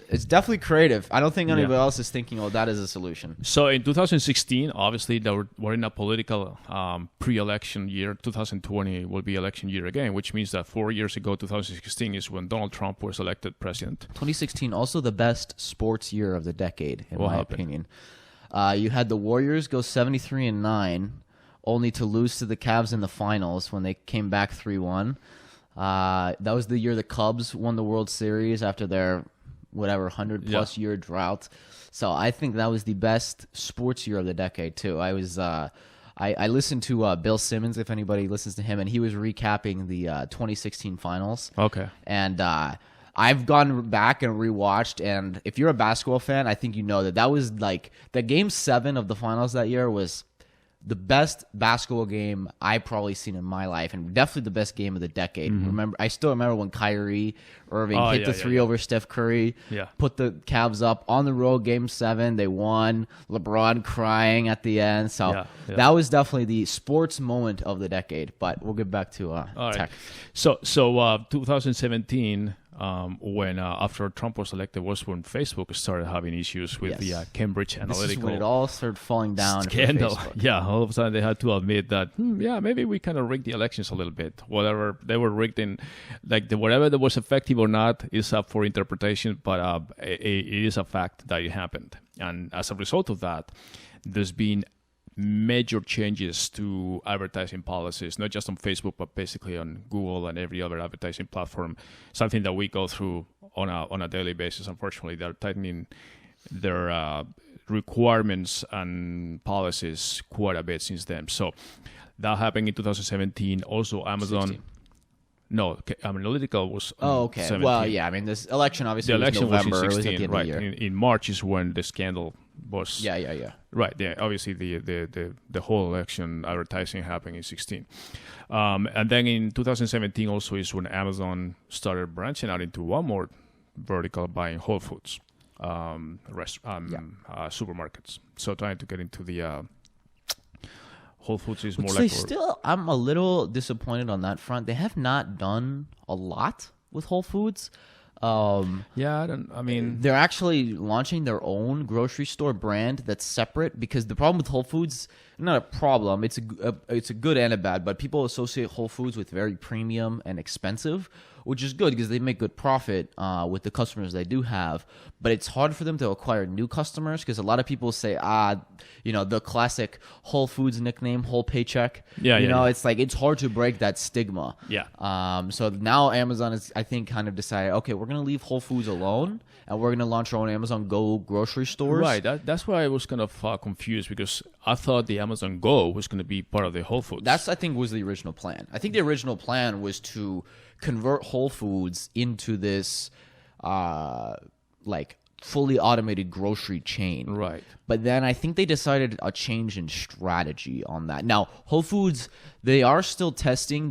it's definitely creative. I don't think anybody else is thinking, oh, that is a solution. So in 2016, obviously, we're in a political pre-election year. 2020 will be election year again, which means that 4 years ago, 2016, is when Donald Trump was elected president. 2016, also the best sports year of the decade, in my opinion. You had the Warriors go 73-9, only to lose to the Cavs in the finals when they came back 3-1. That was the year the Cubs won the World Series after their 100-plus year drought. So I think that was the best sports year of the decade too. I listened to Bill Simmons, if anybody listens to him, and he was recapping the 2016 finals. Okay. And I've gone back and rewatched, and if you're a basketball fan, I think you know that was like the Game 7 of the finals that year was the best basketball game I've probably seen in my life, and definitely the best game of the decade. I still remember when Kyrie Irving hit the three over Steph Curry, put the Cavs up on the road, Game 7. They won. LeBron crying at the end. So that was definitely the sports moment of the decade. But we'll get back to tech. Right. So 2017. When after Trump was elected was when Facebook started having issues with the Cambridge Analytica. This is when it all started falling down. Scandal. Yeah, all of a sudden they had to admit that maybe we kind of rigged the elections a little bit. Whatever they were rigged in, whatever that was effective or not is up for interpretation. But it is a fact that it happened, and as a result of that, there's been major changes to advertising policies, not just on Facebook, but basically on Google and every other advertising platform. Something that we go through on a daily basis. Unfortunately, they're tightening their requirements and policies quite a bit since then. So that happened in 2017. Also, Amazon. 16. No, Analytica was. Okay. 17. Well, yeah. I mean, this election obviously the election was November. was in 16, it was at the end right? of the year. In March is when the scandal was. Yeah. Right. Yeah. Obviously, the whole election advertising happened in 16, and then in 2017 also is when Amazon started branching out into one more vertical, buying Whole Foods, supermarkets. So trying to get into the Whole Foods is more like. I'm a little disappointed on that front. They have not done a lot with Whole Foods. They're actually launching their own grocery store brand that's separate, because the problem with Whole Foods, not a problem, it's a good and a bad, but people associate Whole Foods with very premium and expensive, which is good because they make good profit with the customers they do have. But it's hard for them to acquire new customers because a lot of people say, the classic Whole Foods nickname, whole paycheck. It's like it's hard to break that stigma. Yeah. So now Amazon is, I think, kind of decided, okay, we're going to leave Whole Foods alone and we're going to launch our own Amazon Go grocery stores. Right. That's why I was kind of confused, because I thought the Amazon Go was going to be part of the Whole Foods. That's, I think, was the original plan. I think the original plan was to convert Whole Foods into this fully automated grocery chain. Right. But then I think they decided a change in strategy on that. Now, Whole Foods, they are still testing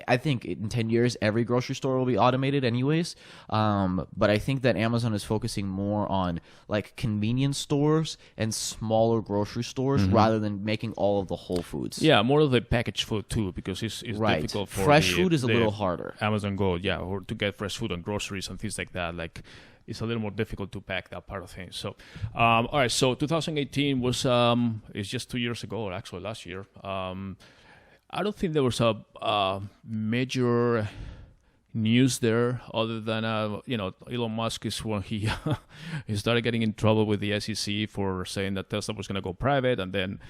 I think in 10 years, every grocery store will be automated anyways. But I think that Amazon is focusing more on like convenience stores and smaller grocery stores rather than making all of the Whole Foods. Yeah, more of the packaged food too, because it's difficult for fresh food is a little harder. Amazon Go, or to get fresh food and groceries and things like that. Like, it's a little more difficult to pack that part of things. So, all right. So 2018 was it's just 2 years ago, or actually last year. I don't think there was a major news there, other than Elon Musk is when he he started getting in trouble with the SEC for saying that Tesla was going to go private, and then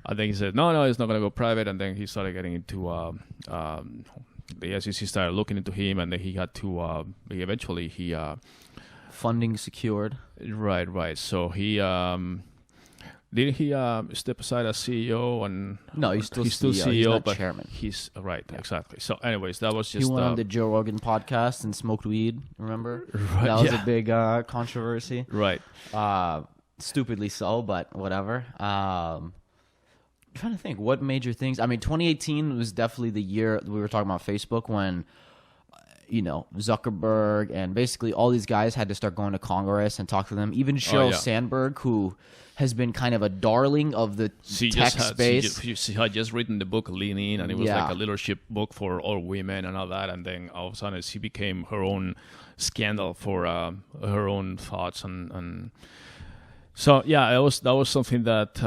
I think he said no, it's not going to go private, and then he started getting into the SEC started looking into him, and then he had to eventually funding secured. Right. So he didn't he step aside as CEO, and no, he's still CEO, he's not but chairman. He's right, exactly. So, anyways, that was just he went on the Joe Rogan podcast and smoked weed. Remember, right, that was a big controversy. Right. Stupidly so, but whatever. I'm trying to think what major things. I mean, 2018 was definitely the year we were talking about Facebook when Zuckerberg and basically all these guys had to start going to Congress and talk to them. Even Sheryl Sandberg, who has been kind of a darling of the tech space. She had just written the book Lean In, and it was like a leadership book for all women and all that. And then all of a sudden she became her own scandal for her own thoughts. And so, that was something that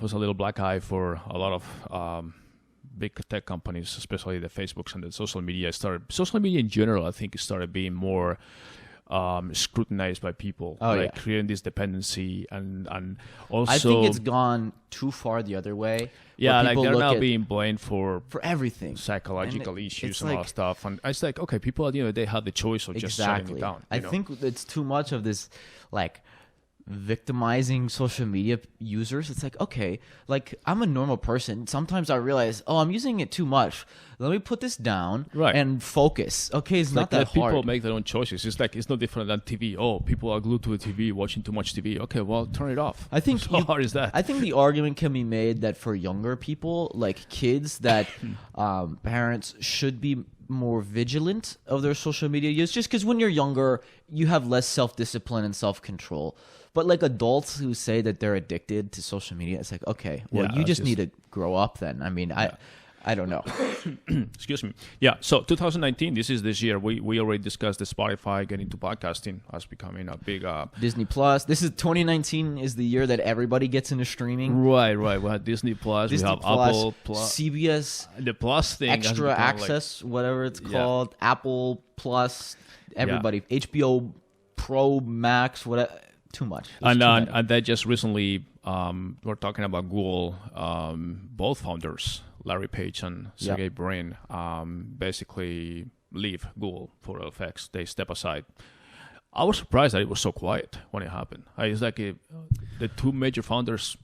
was a little black eye for a lot of big tech companies, especially the Facebooks and the social media. Social media in general, I think, started being more scrutinized by people, creating this dependency, and also I think it's gone too far the other way. Yeah, like they're now being blamed for everything, psychological issues and all that stuff. And it's like, okay, people at the end of the day have the choice of just shutting it down. I think it's too much of this, like, victimizing social media users. It's like, okay, like, I'm a normal person. Sometimes I realize, I'm using it too much. Let me put this down and focus. Okay, it's not that hard. People make their own choices. It's like, it's no different than TV. Oh, people are glued to a TV, watching too much TV. Okay, well, turn it off. I think how hard is that? I think the argument can be made that for younger people, like kids, that parents should be more vigilant of their social media use, just because when you're younger, you have less self-discipline and self-control. But like adults who say that they're addicted to social media, it's like, okay, well, you just need to grow up then. I mean, I don't know. Excuse me. Yeah, so 2019, this year. We already discussed the Spotify getting to podcasting as becoming a big... Disney Plus. This is 2019 is the year that everybody gets into streaming. Right. We have Disney Plus. We have Apple Plus. CBS. The Plus thing. Extra Access, whatever it's called. Apple Plus. Everybody. HBO Pro Max, whatever. Too much. And they just recently we're talking about Google. Both founders, Larry Page and Sergey Brin, basically leave Google for FX. They step aside. I was surprised that it was so quiet when it happened. It's like the two major founders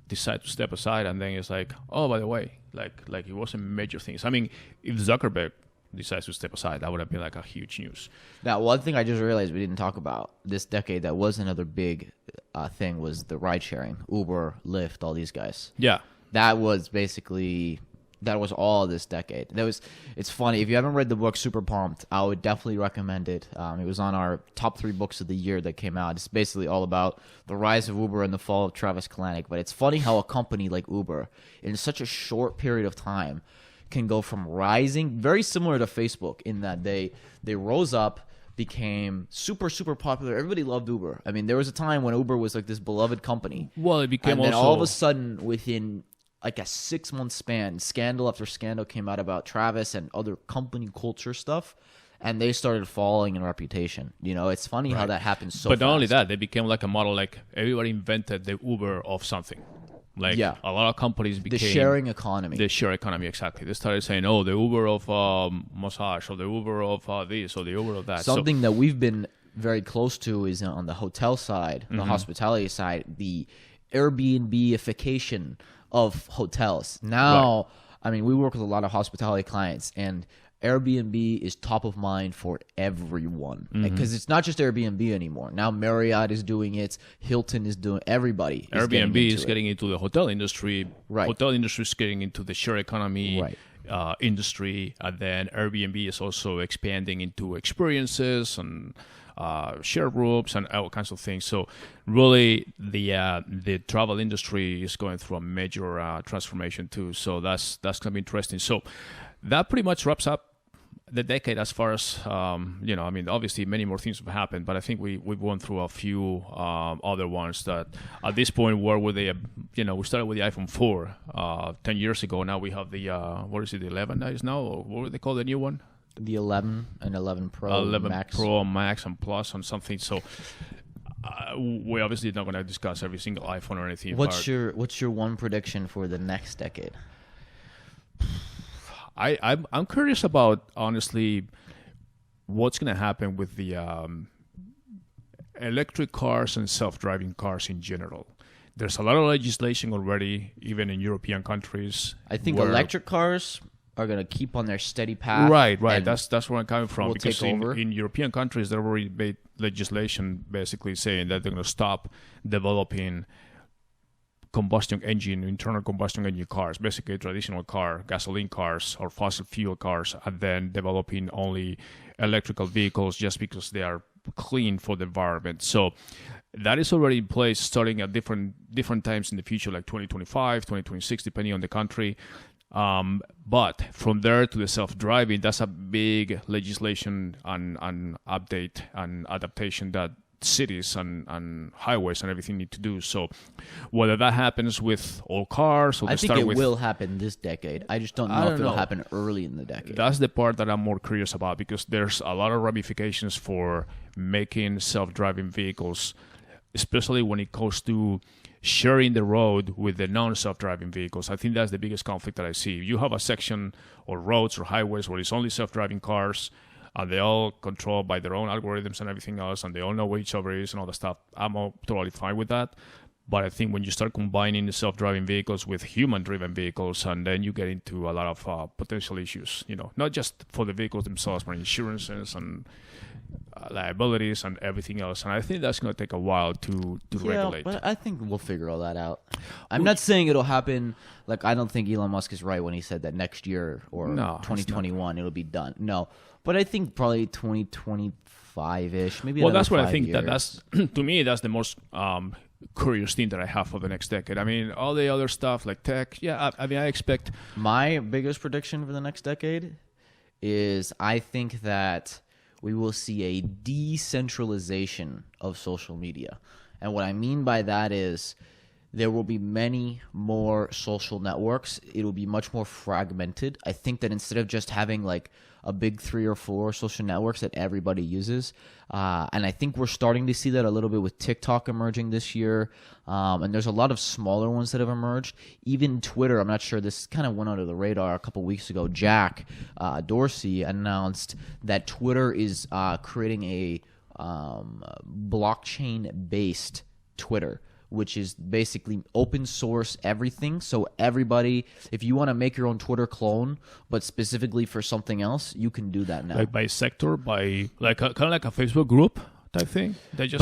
decide to step aside, and then it's like, oh, by the way, like it wasn't major things. I mean, if Zuckerberg decides to step aside, that would have been like a huge news. Now, one thing I just realized we didn't talk about this decade that was another big thing was the ride sharing, Uber, Lyft, all these guys. Yeah, that was all this decade. It's funny, if you haven't read the book Super Pumped, I would definitely recommend it. It was on our top 3 books of the year that came out. It's basically all about the rise of Uber and the fall of Travis Kalanick. But it's funny how a company like Uber, in such a short period of time, can go from rising, very similar to Facebook, in that they rose up, became super, super popular. Everybody loved Uber. I mean, there was a time when Uber was like this beloved company. Well, it became and then all of a sudden, within like a 6-month span, scandal after scandal came out about Travis and other company culture stuff, and they started falling in reputation. It's funny how that happens so fast. But not only that, they became like a model, like everybody invented the Uber of something. Like a lot of companies became... The sharing economy. The sharing economy, exactly. They started saying, oh, the Uber of massage, or the Uber of this, or the Uber of that. Something that we've been very close to is on the hotel side, the hospitality side, the Airbnb-ification of hotels. Now, I mean, we work with a lot of hospitality clients, and Airbnb is top of mind for everyone because it's not just Airbnb anymore. Now Marriott is doing it, Hilton is doing. Everybody. Airbnb is getting into the hotel industry. Right. Hotel industry is getting into the share economy Right. industry, and then Airbnb is also expanding into experiences and share rooms and all kinds of things. So really, the travel industry is going through a major transformation too. So that's gonna be interesting. So that pretty much wraps up the decade as far as I mean, obviously many more things have happened, but I think we've gone through a few other ones that at this point were they, we started with the iPhone 4 10 years ago. Now we have the what is it, the 11 that is now, or what do they call the new one? The 11 and 11 Pro, 11 Max. Pro, Max, and Plus and something. So we're obviously not going to discuss every single iPhone or anything. What's your one prediction for the next decade? I'm curious about, honestly, what's going to happen with the electric cars and self-driving cars in general. There's a lot of legislation already, even in European countries. I think electric cars are going to keep on their steady path. Right. That's where I'm coming from. We'll because take over. in European countries, they've already made legislation basically saying that they're going to stop developing internal combustion engine cars, basically traditional gasoline cars or fossil fuel cars, and then developing only electrical vehicles just because they are clean for the environment. So that is already in place starting at different times in the future, like 2025, 2026, depending on the country. But from there to the self-driving, that's a big legislation and update and adaptation that cities and highways and everything need to do. So whether that happens with all cars or I think it will happen this decade. I just don't know if it'll happen early in the decade. That's the part that I'm more curious about, because there's a lot of ramifications for making self-driving vehicles, especially when it comes to sharing the road with the non-self-driving vehicles. I think that's the biggest conflict that I see. You have a section or roads or highways where it's only self-driving cars, and they all controlled by their own algorithms and everything else, and they all know where each other is and all the stuff. I'm all totally fine with that. But I think when you start combining the self-driving vehicles with human-driven vehicles, and then you get into a lot of potential issues, not just for the vehicles themselves, but insurances and liabilities and everything else. And I think that's going to take a while to regulate. But I think we'll figure all that out. I'm not saying it'll happen. Like, I don't think Elon Musk is right when he said that next year or 2021 it'll be done. No. But I think probably 2025-ish, maybe. Well, that's what I think. That's to me, that's the most curious thing that I have for the next decade. I mean, all the other stuff like tech. Yeah, I mean, I expect. My biggest prediction for the next decade is I think that we will see a decentralization of social media, and what I mean by that is there will be many more social networks. It will be much more fragmented. I think that instead of just having like a big 3 or 4 social networks that everybody uses, and I think we're starting to see that a little bit with TikTok emerging this year, and there's a lot of smaller ones that have emerged. Even Twitter, I'm not sure, this kind of went under the radar a couple weeks ago. Jack Dorsey announced that Twitter is creating a blockchain-based Twitter, which is basically open source everything. So everybody, if you want to make your own Twitter clone, but specifically for something else, you can do that now. Like by sector, by like kind of like a Facebook group type thing. They just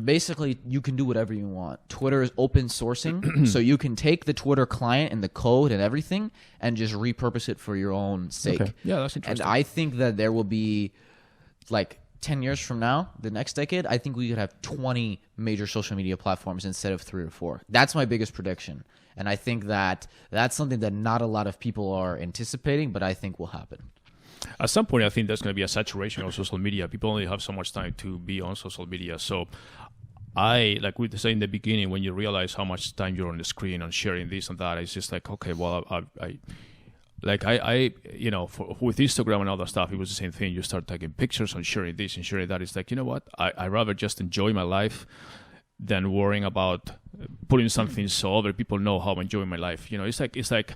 basically you can do whatever you want. Twitter is open sourcing, so you can take the Twitter client and the code and everything and just repurpose it for your own sake. Okay. Yeah, that's interesting. And I think that there will be like 10 years from now, the next decade, I think we could have 20 major social media platforms instead of 3 or 4. That's my biggest prediction. And I think that that's something that not a lot of people are anticipating, but I think will happen. At some point, I think there's going to be a saturation of social media. People only have so much time to be on social media. So like we said in the beginning, when you realize how much time you're on the screen and sharing this and that, it's just like, okay, well, with Instagram and all that stuff, it was the same thing. You start taking pictures and sharing this and sharing that. It's like, you know what? I'd rather just enjoy my life than worrying about putting something so other people know how I'm enjoying my life. It's like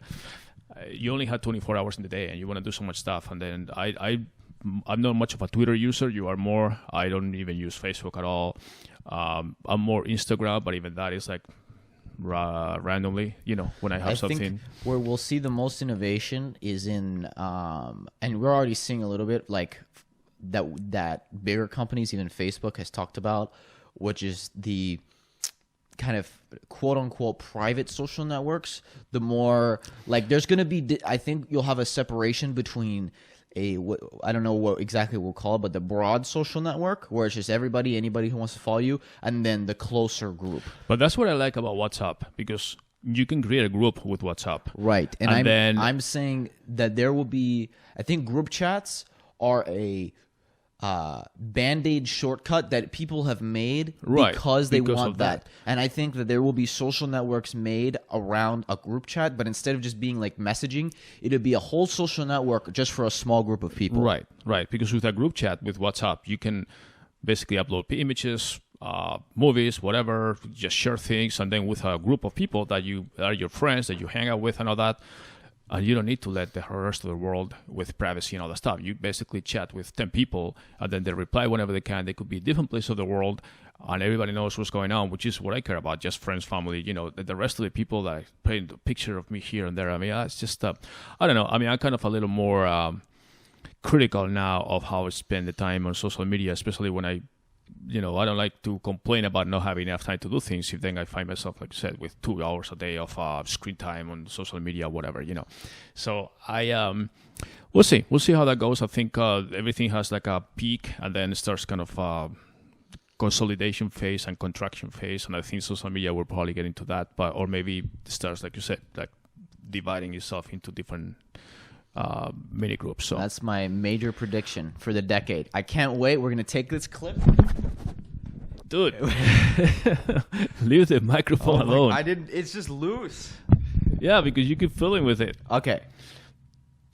you only have 24 hours in the day and you want to do so much stuff. And then I'm not much of a Twitter user. You are more. I don't even use Facebook at all. I'm more Instagram, but even that is like randomly, when I have something. Think where we'll see the most innovation is in, and we're already seeing a little bit like that bigger companies, even Facebook has talked about, which is the kind of quote unquote private social networks. The more like there's going to be, I think you'll have a separation between I don't know what exactly we'll call it, but the broad social network where it's just anybody who wants to follow you, and then the closer group. But that's what I like about WhatsApp, because you can create a group with WhatsApp. Right. And I'm saying that there will be, I think group chats are a band-aid shortcut that people have made because they want that. And I think that there will be social networks made around a group chat, but instead of just being like messaging, it'll be a whole social network just for a small group of people. Right. Because with a group chat with WhatsApp, you can basically upload images, movies, whatever, just share things, and then with a group of people that are your friends, that you hang out with and all that, and you don't need to let the rest of the world with privacy and all that stuff. You basically chat with 10 people, and then they reply whenever they can. They could be different places of the world, and everybody knows what's going on, which is what I care about, just friends, family. The rest of the people that paint a picture of me here and there, I mean, it's just, I don't know. I mean, I'm kind of a little more critical now of how I spend the time on social media, especially when I don't like to complain about not having enough time to do things if then I find myself, like I said, with 2 hours a day of screen time on social media, whatever, So we'll see. We'll see how that goes. I think everything has like a peak, and then it starts kind of consolidation phase and contraction phase. And I think social media will probably get into that, or maybe it starts, like you said, like dividing itself into different mini groups. So that's my major prediction for the decade. I can't wait. We're gonna take this clip, dude. Leave the microphone alone. I didn't. It's just loose. Yeah, because you keep fiddling with it. Okay.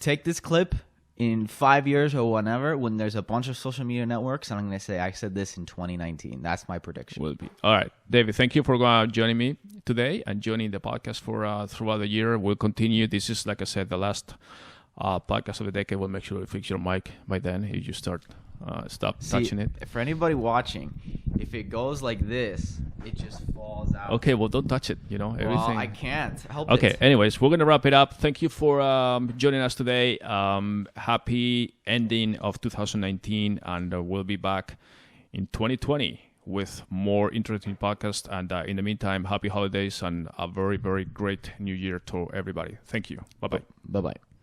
Take this clip in 5 years or whenever, when there's a bunch of social media networks, and I'm gonna say I said this in 2019. That's my prediction. Will be. All right, David. Thank you for joining me today and joining the podcast for throughout the year. We'll continue. This is, like I said, the last podcast of the decade. We'll make sure we fix your mic by then if you stop touching it. For anybody watching, if it goes like this, it just falls out. Okay, well, don't touch it. Everything. Well, I can't help it. Okay, anyways, we're going to wrap it up. Thank you for joining us today. Happy ending of 2019, and we'll be back in 2020 with more interesting podcasts. And in the meantime, happy holidays and a very, very great new year to everybody. Thank you. Bye-bye. Bye-bye.